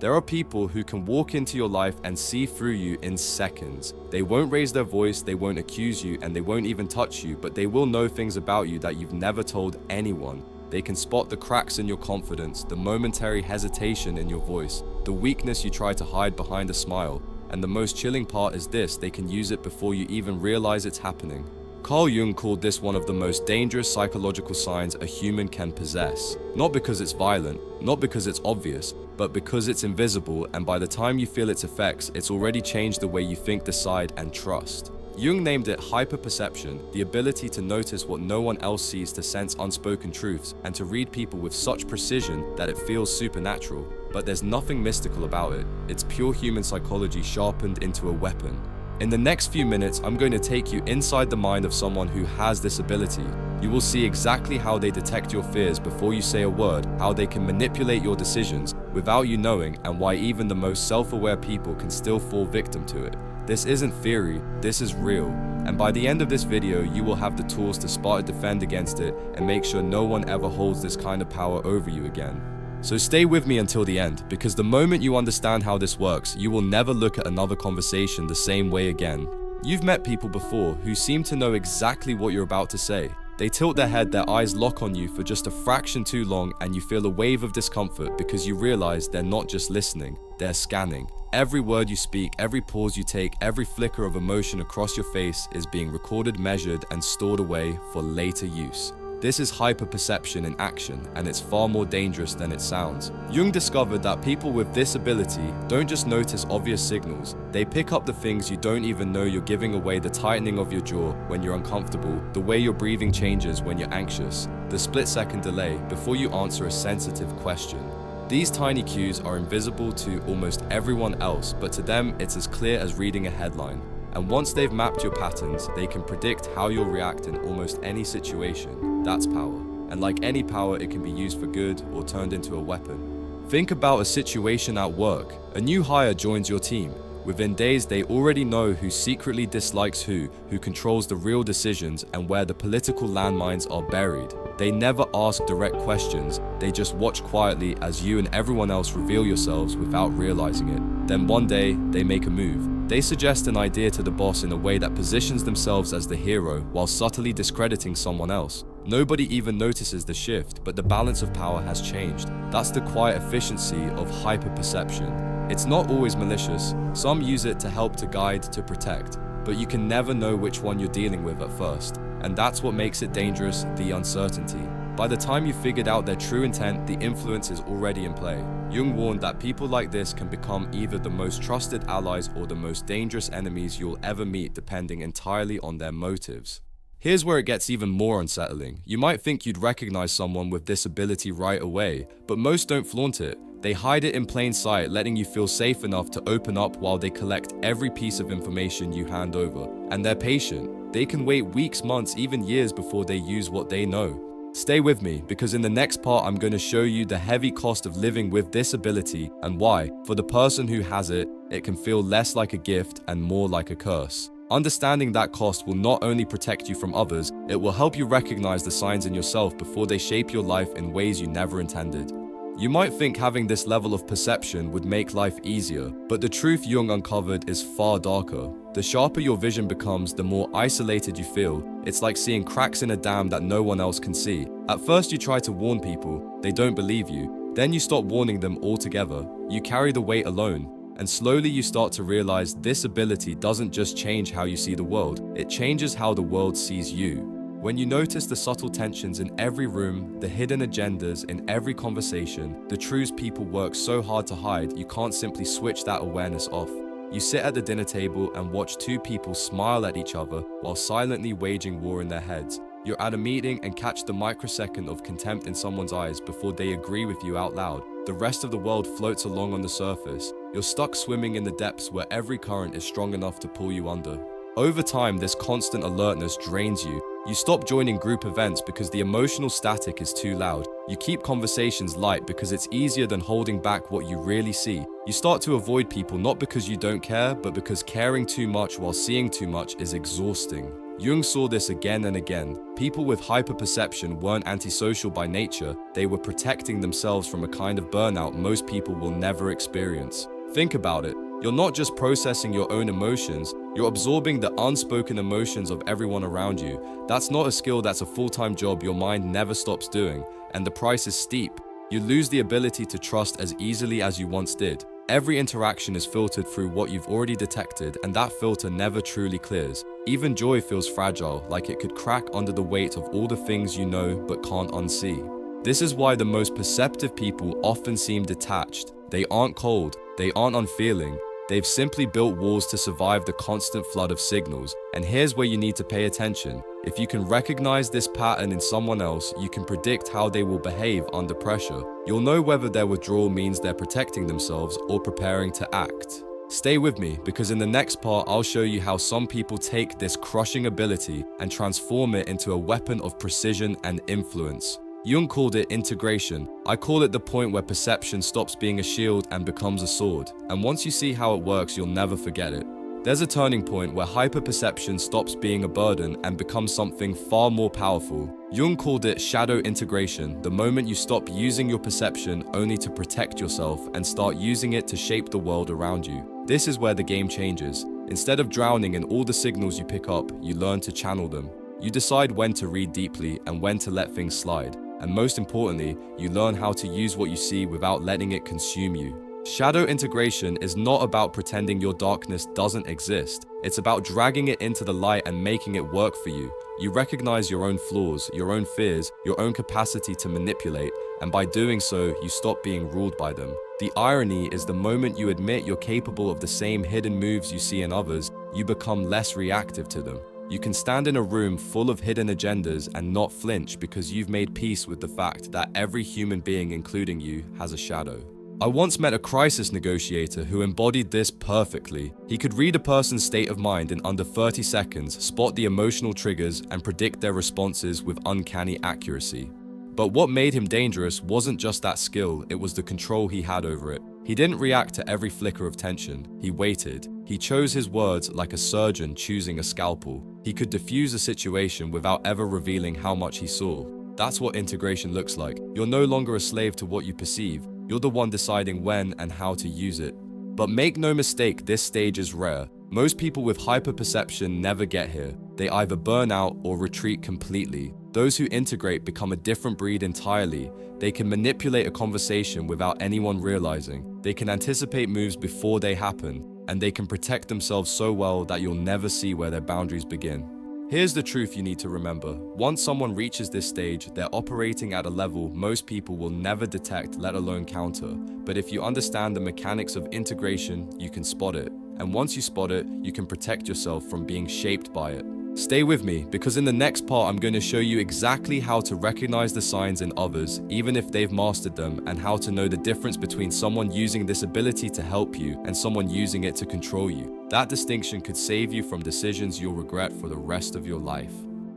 There are people who can walk into your life and see through you in seconds. They won't raise their voice, they won't accuse you, and they won't even touch you, but they will know things about you that you've never told anyone. They can spot the cracks in your confidence, the momentary hesitation in your voice, the weakness you try to hide behind a smile. And the most chilling part is this: they can use it before you even realize it's happening. Carl Jung called this one of the most dangerous psychological signs a human can possess. Not because it's violent, not because it's obvious, but because it's invisible, and by the time you feel its effects, it's already changed the way you think, decide, and trust. Jung named it hyperperception, the ability to notice what no one else sees, to sense unspoken truths, and to read people with such precision that it feels supernatural. But there's nothing mystical about it. It's pure human psychology sharpened into a weapon. In the next few minutes, I'm going to take you inside the mind of someone who has this ability. You will see exactly how they detect your fears before you say a word, how they can manipulate your decisions without you knowing, and why even the most self-aware people can still fall victim to it. This isn't theory, this is real. And by the end of this video, you will have the tools to spot and defend against it and make sure no one ever holds this kind of power over you again. So stay with me until the end, because the moment you understand how this works, you will never look at another conversation the same way again. You've met people before who seem to know exactly what you're about to say. They tilt their head, their eyes lock on you for just a fraction too long, and you feel a wave of discomfort because you realize they're not just listening, they're scanning. Every word you speak, every pause you take, every flicker of emotion across your face is being recorded, measured, and stored away for later use. This is hyperperception in action, and it's far more dangerous than it sounds. Jung discovered that people with this ability don't just notice obvious signals, they pick up the things you don't even know you're giving away: the tightening of your jaw when you're uncomfortable, the way your breathing changes when you're anxious, the split-second delay before you answer a sensitive question. These tiny cues are invisible to almost everyone else, but to them it's as clear as reading a headline. And once they've mapped your patterns, they can predict how you'll react in almost any situation. That's power. And like any power, it can be used for good or turned into a weapon. Think about a situation at work. A new hire joins your team. Within days, they already know who secretly dislikes who controls the real decisions, and where the political landmines are buried. They never ask direct questions, they just watch quietly as you and everyone else reveal yourselves without realizing it. Then one day, they make a move. They suggest an idea to the boss in a way that positions themselves as the hero while subtly discrediting someone else. Nobody even notices the shift, but the balance of power has changed. That's the quiet efficiency of hyperperception. It's not always malicious. Some use it to help, to guide, to protect. But you can never know which one you're dealing with at first. And that's what makes it dangerous, the uncertainty. By the time you've figured out their true intent, the influence is already in play. Jung warned that people like this can become either the most trusted allies or the most dangerous enemies you'll ever meet, depending entirely on their motives. Here's where it gets even more unsettling. You might think you'd recognize someone with this ability right away, but most don't flaunt it. They hide it in plain sight, letting you feel safe enough to open up while they collect every piece of information you hand over. And they're patient. They can wait weeks, months, even years before they use what they know. Stay with me, because in the next part I'm going to show you the heavy cost of living with this ability, and why, for the person who has it, it can feel less like a gift and more like a curse. Understanding that cost will not only protect you from others, it will help you recognize the signs in yourself before they shape your life in ways you never intended. You might think having this level of perception would make life easier, but the truth Jung uncovered is far darker. The sharper your vision becomes, the more isolated you feel. It's like seeing cracks in a dam that no one else can see. At first you try to warn people, they don't believe you. Then you stop warning them altogether. You carry the weight alone. And slowly you start to realize this ability doesn't just change how you see the world, it changes how the world sees you. When you notice the subtle tensions in every room, the hidden agendas in every conversation, the truths people work so hard to hide, you can't simply switch that awareness off. You sit at the dinner table and watch two people smile at each other while silently waging war in their heads. You're at a meeting and catch the microsecond of contempt in someone's eyes before they agree with you out loud. The rest of the world floats along on the surface. You're stuck swimming in the depths where every current is strong enough to pull you under. Over time, this constant alertness drains you. You stop joining group events because the emotional static is too loud. You keep conversations light because it's easier than holding back what you really see. You start to avoid people not because you don't care, but because caring too much while seeing too much is exhausting. Jung saw this again and again. People with hyperperception weren't antisocial by nature, they were protecting themselves from a kind of burnout most people will never experience. Think about it. You're not just processing your own emotions, you're absorbing the unspoken emotions of everyone around you. That's not a skill, that's a full-time job your mind never stops doing, and the price is steep. You lose the ability to trust as easily as you once did. Every interaction is filtered through what you've already detected, and that filter never truly clears. Even joy feels fragile, like it could crack under the weight of all the things you know but can't unsee. This is why the most perceptive people often seem detached. They aren't cold, they aren't unfeeling. They've simply built walls to survive the constant flood of signals. And here's where you need to pay attention. If you can recognize this pattern in someone else, you can predict how they will behave under pressure. You'll know whether their withdrawal means they're protecting themselves or preparing to act. Stay with me, because in the next part, I'll show you how some people take this crushing ability and transform it into a weapon of precision and influence. Jung called it integration. I call it the point where perception stops being a shield and becomes a sword. And once you see how it works, you'll never forget it. There's a turning point where hyperperception stops being a burden and becomes something far more powerful. Jung called it shadow integration, the moment you stop using your perception only to protect yourself and start using it to shape the world around you. This is where the game changes. Instead of drowning in all the signals you pick up, you learn to channel them. You decide when to read deeply and when to let things slide. And most importantly, you learn how to use what you see without letting it consume you. Shadow integration is not about pretending your darkness doesn't exist. It's about dragging it into the light and making it work for you. You recognize your own flaws, your own fears, your own capacity to manipulate, and by doing so, you stop being ruled by them. The irony is the moment you admit you're capable of the same hidden moves you see in others, you become less reactive to them. You can stand in a room full of hidden agendas and not flinch because you've made peace with the fact that every human being, including you, has a shadow. I once met a crisis negotiator who embodied this perfectly. He could read a person's state of mind in under 30 seconds, spot the emotional triggers, and predict their responses with uncanny accuracy. But what made him dangerous wasn't just that skill, it was the control he had over it. He didn't react to every flicker of tension, he waited. He chose his words like a surgeon choosing a scalpel. He could diffuse a situation without ever revealing how much he saw. That's what integration looks like. You're no longer a slave to what you perceive. You're the one deciding when and how to use it. But make no mistake, this stage is rare. Most people with hyperperception never get here. They either burn out or retreat completely. Those who integrate become a different breed entirely. They can manipulate a conversation without anyone realizing. They can anticipate moves before they happen. And they can protect themselves so well that you'll never see where their boundaries begin. Here's the truth you need to remember. Once someone reaches this stage, they're operating at a level most people will never detect, let alone counter. But if you understand the mechanics of integration, you can spot it. And once you spot it, you can protect yourself from being shaped by it. Stay with me, because in the next part, I'm going to show you exactly how to recognize the signs in others, even if they've mastered them, and how to know the difference between someone using this ability to help you and someone using it to control you. That distinction could save you from decisions you'll regret for the rest of your life.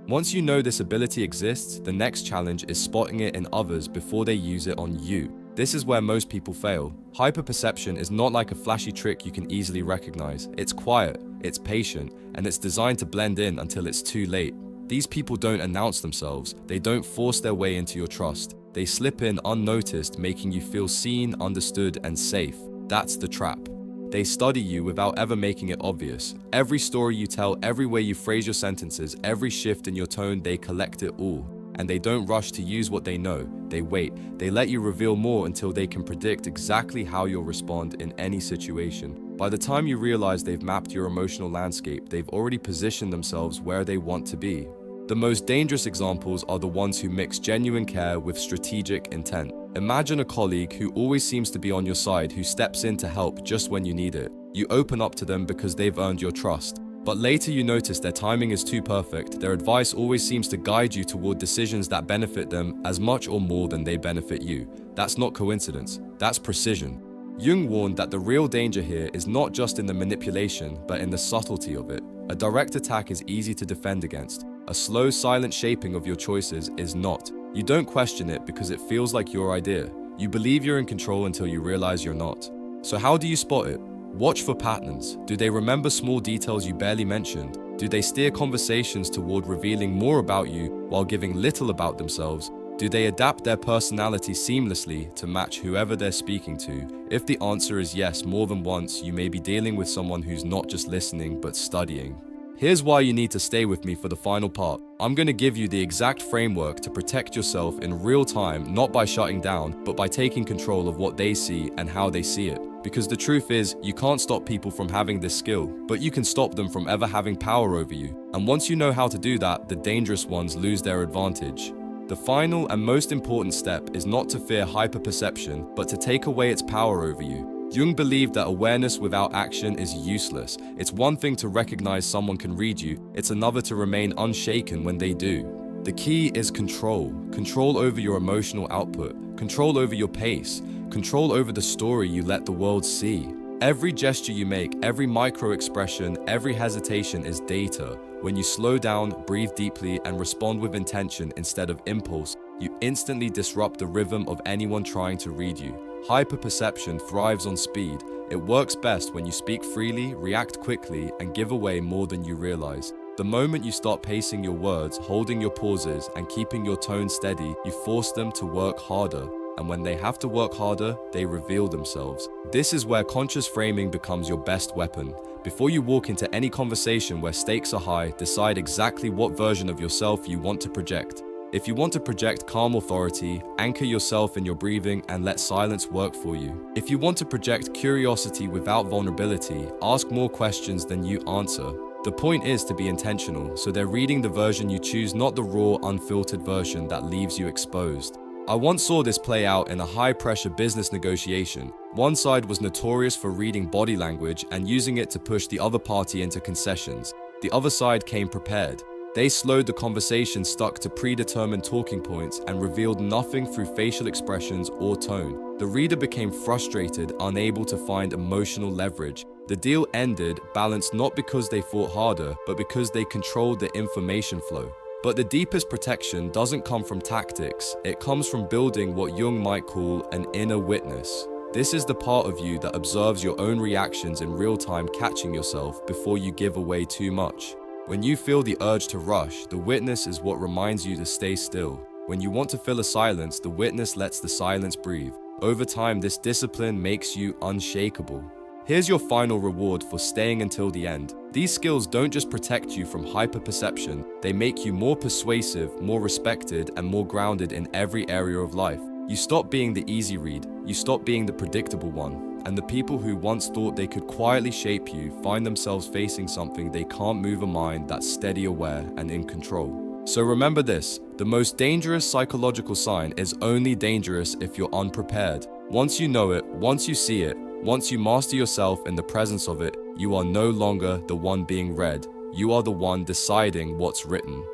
Once you know this ability exists, the next challenge is spotting it in others before they use it on you. This is where most people fail. Hyperperception is not like a flashy trick you can easily recognize. It's quiet, it's patient, and it's designed to blend in until it's too late. These people don't announce themselves. They don't force their way into your trust. They slip in unnoticed, making you feel seen, understood, and safe. That's the trap. They study you without ever making it obvious. Every story you tell, every way you phrase your sentences, every shift in your tone, they collect it all. And they don't rush to use what they know. They wait. They let you reveal more until they can predict exactly how you'll respond in any situation. By the time you realize they've mapped your emotional landscape, they've already positioned themselves where they want to be. The most dangerous examples are the ones who mix genuine care with strategic intent. Imagine a colleague who always seems to be on your side, who steps in to help just when you need it. You open up to them because they've earned your trust. But later you notice their timing is too perfect. Their advice always seems to guide you toward decisions that benefit them as much or more than they benefit you. That's not coincidence, that's precision. Jung warned that the real danger here is not just in the manipulation, but in the subtlety of it. A direct attack is easy to defend against. A slow, silent shaping of your choices is not. You don't question it because it feels like your idea. You believe you're in control until you realize you're not. So how do you spot it? Watch for patterns. Do they remember small details you barely mentioned? Do they steer conversations toward revealing more about you while giving little about themselves? Do they adapt their personality seamlessly to match whoever they're speaking to? If the answer is yes more than once, you may be dealing with someone who's not just listening but studying. Here's why you need to stay with me for the final part. I'm going to give you the exact framework to protect yourself in real time, not by shutting down, but by taking control of what they see and how they see it. Because the truth is, you can't stop people from having this skill, but you can stop them from ever having power over you. And once you know how to do that, the dangerous ones lose their advantage. The final and most important step is not to fear hyperperception, but to take away its power over you. Jung believed that awareness without action is useless. It's one thing to recognize someone can read you, it's another to remain unshaken when they do. The key is control. Control over your emotional output, control over your pace, control over the story you let the world see. Every gesture you make, every micro expression, every hesitation is data. When you slow down, breathe deeply, and respond with intention instead of impulse, you instantly disrupt the rhythm of anyone trying to read you. Hyperperception thrives on speed. It works best when you speak freely, react quickly, and give away more than you realize. The moment you start pacing your words, holding your pauses, and keeping your tone steady, you force them to work harder. And when they have to work harder, they reveal themselves. This is where conscious framing becomes your best weapon. Before you walk into any conversation where stakes are high, decide exactly what version of yourself you want to project. If you want to project calm authority, anchor yourself in your breathing and let silence work for you. If you want to project curiosity without vulnerability, ask more questions than you answer. The point is to be intentional, so they're reading the version you choose, not the raw, unfiltered version that leaves you exposed. I once saw this play out in a high-pressure business negotiation. One side was notorious for reading body language and using it to push the other party into concessions. The other side came prepared. They slowed the conversation, stuck to predetermined talking points, and revealed nothing through facial expressions or tone. The reader became frustrated, unable to find emotional leverage. The deal ended, balanced not because they fought harder, but because they controlled the information flow. But the deepest protection doesn't come from tactics, it comes from building what Jung might call an inner witness. This is the part of you that observes your own reactions in real time, catching yourself before you give away too much. When you feel the urge to rush, the witness is what reminds you to stay still. When you want to fill a silence, the witness lets the silence breathe. Over time, this discipline makes you unshakable. Here's your final reward for staying until the end. These skills don't just protect you from hyperperception, they make you more persuasive, more respected, and more grounded in every area of life. You stop being the easy read, you stop being the predictable one, and the people who once thought they could quietly shape you find themselves facing something they can't move, a mind that's steady, aware, and in control. So remember this, the most dangerous psychological sign is only dangerous if you're unprepared. Once you know it, once you see it, once you master yourself in the presence of it, you are no longer the one being read. You are the one deciding what's written.